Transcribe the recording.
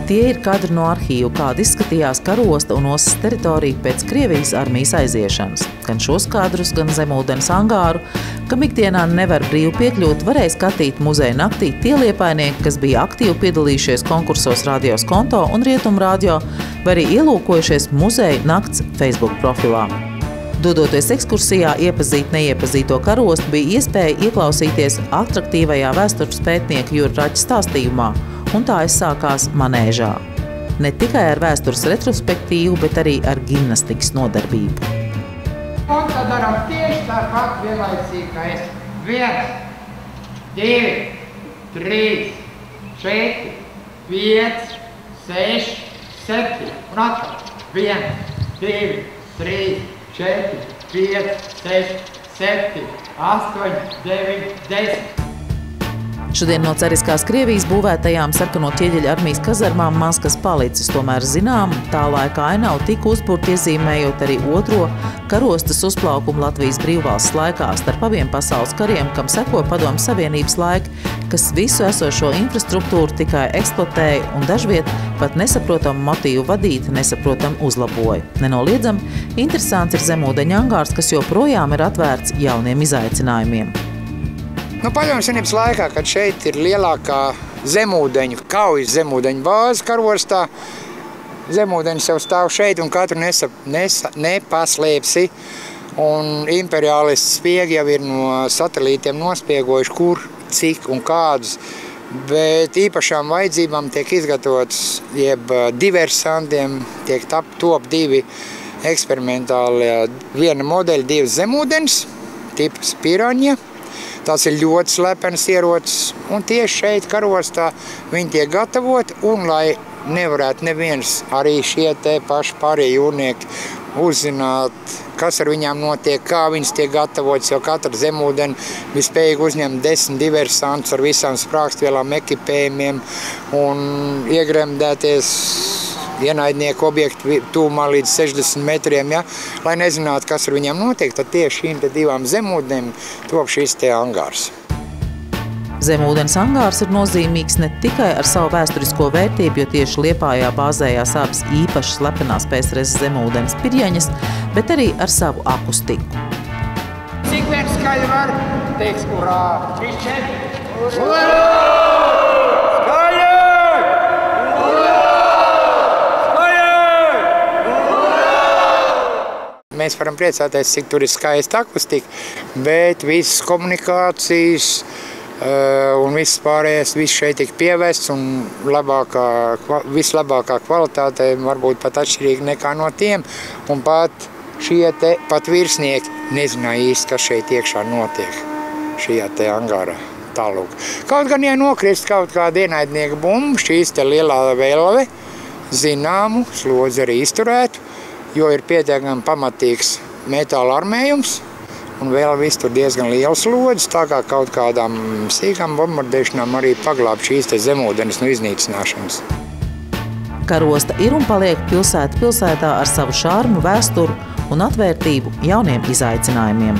Tie ir kadri no arhīvu, kāda izskatījās karosta un ostas teritorija pēc Krievijas armijas aiziešanas. Gan šos kadrus, gan zemūdens angāru, kam ikdienā nevar brīvi piekļūt, varēja skatīt muzeja naktī tie liepainieki, kas bija aktīvi piedalījušies konkursos Radio Skonto un Rietumu radio, vai arī ielūkojušies muzeja nakts Facebook profilā. Dodoties ekskursijā iepazīt neiepazīto karostu, bija iespēja ieklausīties atraktīvajā vēstures pētnieka Jura Raķa stāstījumā, un tā aizsākās manēžā. Ne tikai ar vēstures retrospektīvu, bet arī ar gimnastikas nodarbību. Un tad daram tieši tāpat vienlaicīgi, kā es. 1, 2, 3, 4, 5, 6, 7. Un atkal. 1, 2, 3, 4, 5, 6, 7, 8, 9, 10. Šodien no cariskās Krievijas būvētajām sarkano ķieģeļa armijas kazarmām maz kas palicis, tomēr zinām, tā laika ainavu tika uzburti iezīmējot arī otro karostas uzplaukumu Latvijas brīvvalsts laikā starp abiem pasaules kariem, kam seko Padomju Savienības laiki, kas visu esošo infrastruktūru tikai eksploatēja un dažviet pat nesaprotamu motīvu vadīt, nesaprotam uzlaboja. Nenoliedzam, interesants ir zemūdeņa angārs, kas joprojām ir atvērts jauniem izaicinājumiem. Padomju Savienības laikā, kad šeit ir lielākā zemūdeņu, kaujas zemūdeņu bāze karostā, zemūdeņi sev stāv šeit un katru nepaslēpsi. Un imperiālisti spiegi jau ir no satelītiem nospiegojuši, kur, cik un kādus. Bet īpašām vajadzībām tiek izgatavots, jeb diversantiem tiek top 2 eksperimentāli viena modeļa 2 zemūdens, tips Piraņa. Tas ir ļoti slepenas ierocis, un tieši šeit karostā viņi tiek gatavoti, un lai nevarētu neviens arī šie te paši pārējie jūrnieki uzzināt, kas ar viņām notiek, kā viņas tiek gatavotas, jo katra zemūdeni vispējīgi uzņem 10 diversantus ar visām sprākstvielām, ekipējumiem un iegremdēties ienaidnieku objektu tūmā līdz 60 metriem, ja? Lai nezinātu, kas ar viņiem notiek, tad tieši šīm 2 zemūdenēm top šis te angārs. Zemūdens angārs ir nozīmīgs ne tikai ar savu vēsturisko vērtību, jo tieši Liepājā bāzējās abas īpašas slepenās PSRS zemūdens Pirjaņas, bet arī ar savu akustiku. Cik vien skaļi var, teiks, urā! 3, 4! Urā! Mēs varam priecāties, cik tur ir skaista akustika, bet visas komunikācijas un viss pārējais, viss šeit tika pievests un vislabākā kvalitāte varbūt pat atšķirīgi nekā no tiem. Un pat šie te pat virsnieki nezināja īsti, kas šeit iekšā notiek šajā te angārā. Tālūk. Kaut gan, ja nokrist kaut kāda ienaidnieka bumba, šīs te lielā velve zināmu slodzi arī izturētu, jo ir pietiekami pamatīgs metāla armējums un vēl viss tur diezgan liels slodzes, tā kā kaut kādām sīkām bombardēšanām arī paglābt šīs te zemūdenes no iznīcināšanas. Karosta ir un paliek pilsēta pilsētā ar savu šarmu, vēsturu un atvērtību jauniem izaicinājumiem.